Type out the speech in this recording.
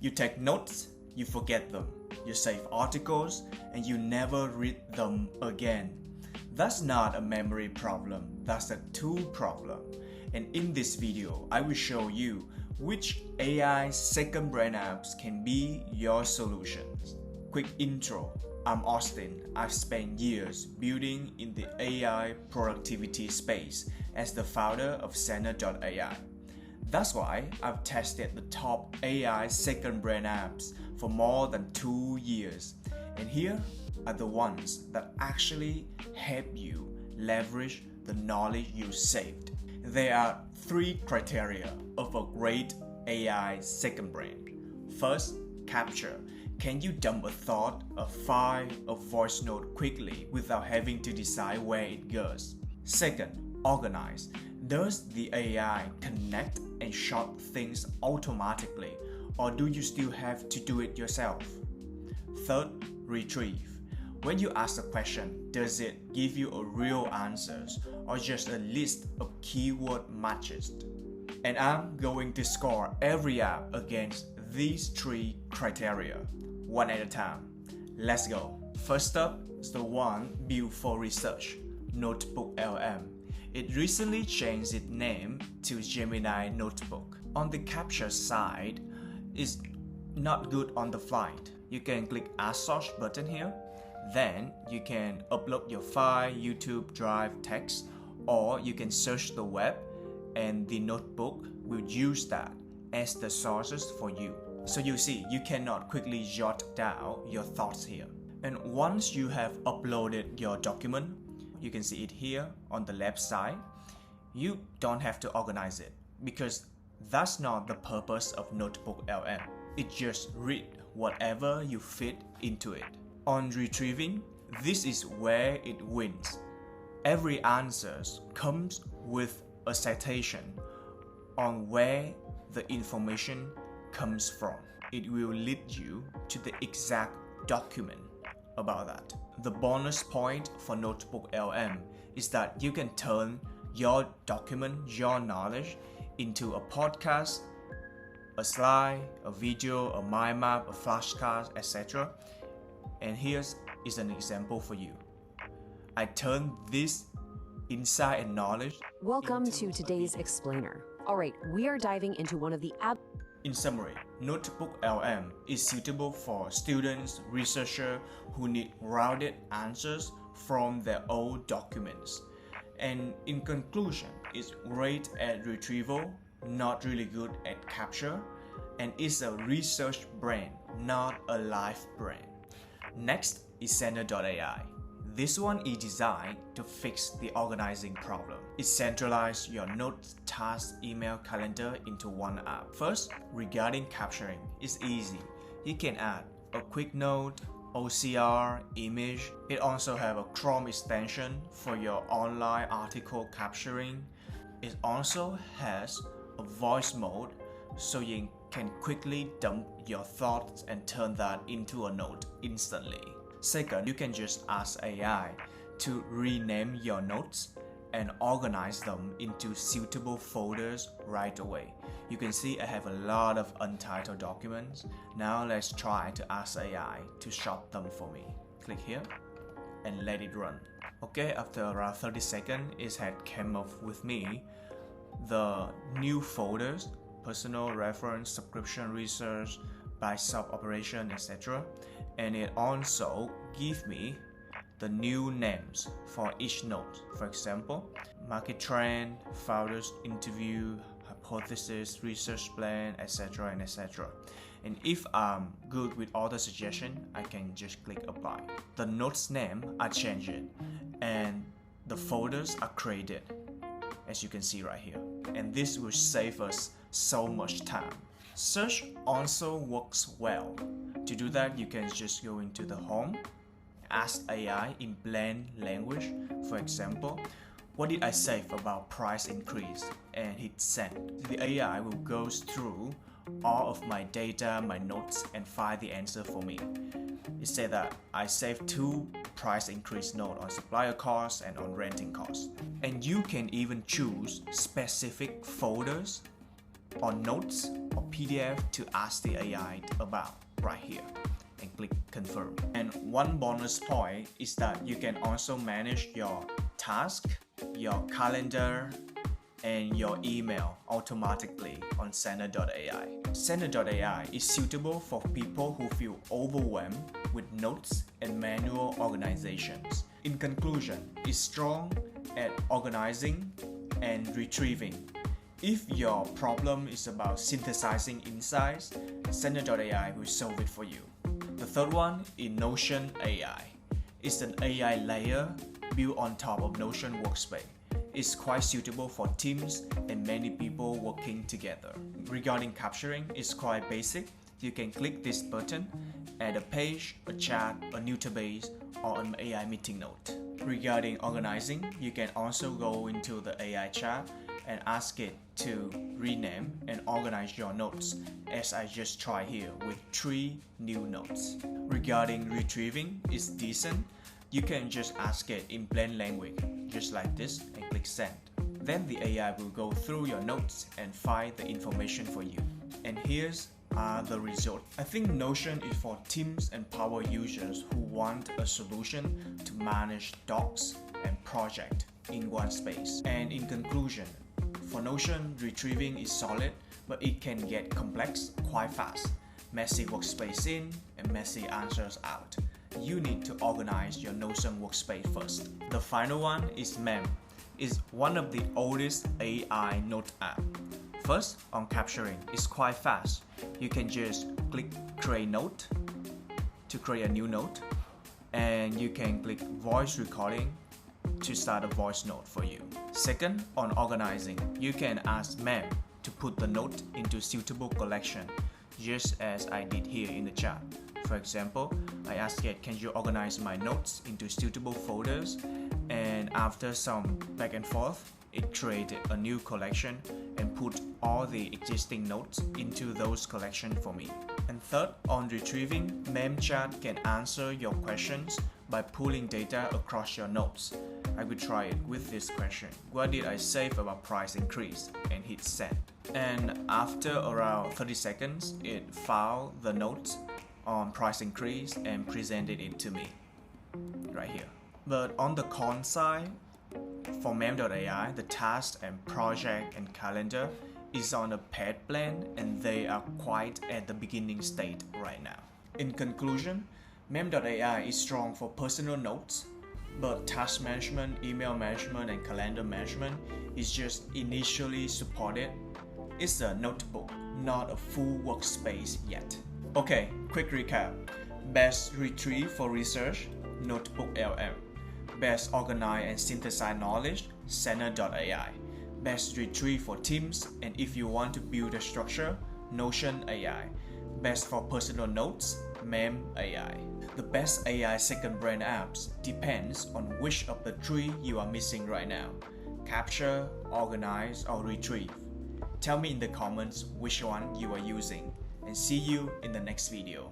You take notes, you forget them. You save articles, and you never read them again. That's not a memory problem, that's a tool problem. And in this video, I will show you which AI second brain apps can be your solutions. Quick intro. I'm Austin. I've spent years building in the AI productivity space as the founder of Saner.AI. That's why I've tested the top AI second brain apps for more than 2 years. And here are the ones that actually help you leverage the knowledge you saved. There are 3 criteria of a great AI second brain. First, capture. Can you dump a thought, a file, a voice note quickly without having to decide where it goes? Second, organize. Does the AI connect and sort things automatically, or do you still have to do it yourself? Third, retrieve. When you ask a question, does it give you a real answers or just a list of keyword matches? And I'm going to score every app against these 3 criteria, one at a time. Let's go. First up is the one built for research, NotebookLM. It recently changed its name to Gemini Notebook. On the capture side, it's not good on the flight. You can click Add Source button here. Then you can upload your file, YouTube Drive text, or you can search the web and the notebook will use that as the sources for you. So you see, you cannot quickly jot down your thoughts here. And once you have uploaded your document, you can see it here on the left side. You don't have to organize it because that's not the purpose of NotebookLM. It just read whatever you fit into it. On retrieving, this is where it wins. Every answer comes with a citation on where the information comes from. It will lead you to the exact document about that. The bonus point for NotebookLM is that you can turn your document, your knowledge, into a podcast, a slide, a video, a mind map, a flashcard, etc. And here's an example for you. I turned this insight and knowledge. Welcome to today's explainer. Alright, we are diving into one of the In summary, NotebookLM is suitable for students, researchers who need rounded answers from their old documents. And in conclusion, it's great at retrieval, not really good at capture, and is a research brain, not a live brain. Next is Saner.AI. This one is designed to fix the organizing problem. It centralizes your notes, tasks, email, calendar into one app. First, regarding capturing, it's easy. You can add a quick note, OCR, image. It also has a Chrome extension for your online article capturing. It also has a voice mode so you can quickly dump your thoughts and turn that into a note instantly. Second, you can just ask AI to rename your notes and organize them into suitable folders right away. You can see I have a lot of untitled documents. Now let's try to ask AI to sort them for me. Click here and let it run. Okay, after around 30 seconds, it had come up with me the new folders, personal reference, subscription research, by sub-operation, etc. And it also gives me the new names for each note. For example, market trend, founders interview, hypothesis, research plan, etc. and etc. And if I'm good with all the suggestions, I can just click apply. The notes name are changed and the folders are created, as you can see right here. And this will save us so much time. Search also works well. To do that, you can just go into the home, ask AI in plain language. For example, what did I save about price increase? And hit send. The AI will go through all of my data, my notes, and find the answer for me. It said that I saved 2 price increase notes on supplier costs and on renting costs. And you can even choose specific folders or notes or PDF to ask the AI about right here and click confirm. And one bonus point is that you can also manage your task, your calendar, and your email automatically on Saner.AI. Saner.AI is suitable for people who feel overwhelmed with notes and manual organizations. In conclusion, it's strong at organizing and retrieving. If your problem is about synthesizing insights, Saner.AI will solve it for you. The third one is Notion AI. It's an AI layer built on top of Notion workspace. It's quite suitable for teams and many people working together. Regarding capturing, it's quite basic. You can click this button, add a page, a chat, a new database, or an AI meeting note. Regarding organizing, you can also go into the AI chat and ask it to rename and organize your notes, as I just tried here with 3 new notes. Regarding retrieving, it's decent. You can just ask it in plain language, just like this, and click send. Then the AI will go through your notes and find the information for you. And here's the result. I think Notion is for teams and power users who want a solution to manage docs and projects in one space. And in conclusion, for Notion, retrieving is solid, but it can get complex quite fast. Messy workspace in and messy answers out. You need to organize your Notion workspace first. The final one is Mem. It's one of the oldest AI note app. First, on capturing, it's quite fast. You can just click create note to create a new note, and you can click voice recording to start a voice note for you. Second, on organizing, you can ask Mem to put the note into suitable collection, just as I did here in the chat. For example, I asked it, can you organize my notes into suitable folders? And after some back and forth, it created a new collection and put all the existing notes into those collections for me. And third, on retrieving, Mem Chat can answer your questions by pulling data across your notes. I will try it with this question. What did I save about price increase? And hit send. And after around 30 seconds, it found the notes on price increase and presented it to me right here. But on the con side, for Mem.ai, the task and project and calendar is on a paid plan and they are quite at the beginning state right now. In conclusion, Mem.ai is strong for personal notes, but task management, email management, and calendar management is just initially supported. It's a notebook, not a full workspace yet. Okay, quick recap. Best retrieve for research, NotebookLM. Best organize and synthesize knowledge, Saner.ai. Best retrieve for teams, and if you want to build a structure, Notion AI. Best for personal notes, Mem AI. The best AI second brain apps depends on which of the 3 you are missing right now. Capture, organize, or retrieve. Tell me in the comments which one you are using, and see you in the next video.